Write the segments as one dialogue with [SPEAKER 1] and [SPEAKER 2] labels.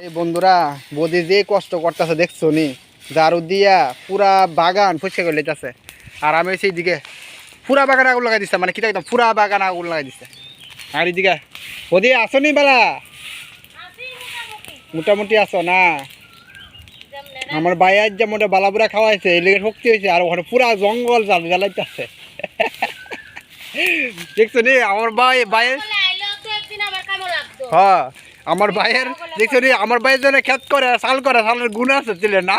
[SPEAKER 1] এই বন্ধুরা বদি যে কষ্ট করতেছে দেখছো নি, ঝাড়ু দিয়া পুরা বাগান ফুসকে করে লেতেছে। আর আমি সেই দিকে পুরা বাগান আগুন লাগাই দিচ্ছে, মানে কি একদম পুরা বাগান আগুন লাগাই দিচ্ছে। আর এদিকে বদি আসো নি বেলা মোটামুটি আসো না, আমার বাইয়ের যে মোটা বালাপুরা খাওয়াইছে এই লেগে শক্তি হয়েছে। আর ওখানে পুরা জঙ্গল জ্বালাইতেছে দেখছো নি আমার বাইয়ের। হ্যাঁ আমার ভাইয়ের দেখছো রে, আমার ভাইয়ের জন্য খেত করে চাল করে, চালের গুণ আছে ছিল না,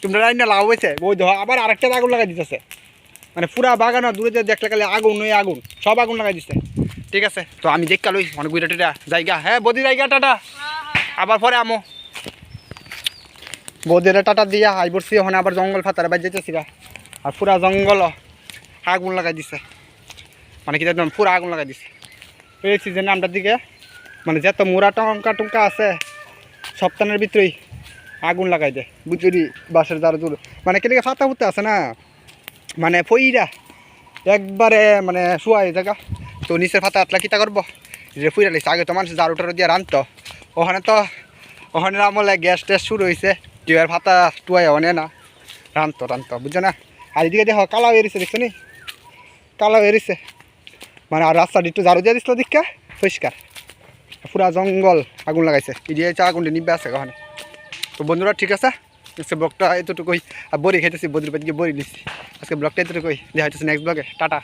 [SPEAKER 1] তোমরা রান্না লাভ হয়েছে ওই ধর। আবার আরেকটা আগুন লাগাই দিতেছে, মানে পুরা বাগান দূরে যে দেখলে গেলে আগুন নয় আগুন, সব আগুন লাগাই দিচ্ছে। ঠিক আছে তো আমি দেখা লই অনেক গুইটা টেটা জায়গা। হ্যাঁ বদি জায়গা টাটা, আবার পরে আমো বদিরা টাটা দিয়া আই পড়ছি। ওখানে আবার জঙ্গল ফাতারে বাজ যেতেছি গা, আর পুরা জঙ্গল আগুন লাগাই দিচ্ছে, মানে কি একদম পুরা আগুন লাগাই দিচ্ছে। এই সিজনে আমটার দিকে মানে যত মোড়া টঙ্কা আছে সপ্তাহের ভিতরেই আগুন লাগাই দেয় বুঝলি। বাসের দ্বারা দূর মানে কেটে ফাতা ফুটতে আছে না, মানে ফইরা একবারে মানে শোয়াই জায়গা। তো নিচের ফাতা আটলা কিতা করবো যে ফুইরা লিখছে। আগে তো মানুষ জারু টারু দিয়ে রানতো, ওখানে আমলে গ্যাস ট্যাস শুরু হয়েছে, টিউবের ফাতা টুয়াই অনে না রানতো বুঝছো না। আর এদিকে দেখো কালাও এরিছে দেখছো নি, কালাও এরিছে মানে। আর রাস্তাটি একটু ঝাড়ু দিয়ে দিছিল দীক্ষা পরিষ্কার, পুরা জঙ্গল আগুন লাগাইছে। ইডিয়ে চা আগুনটি নিবে আছে ওখানে। তো বন্ধুরা ঠিক আছে, আজকে ব্লগটা এতটুকুই। আর বড়ি খেতেছি, বদির বাদ গিয়ে বড়ি নিচ্ছি। আজকে ব্লগটা এতটুকুই, দেখা হচ্ছে নেক্সট ব্লগে, টাটা।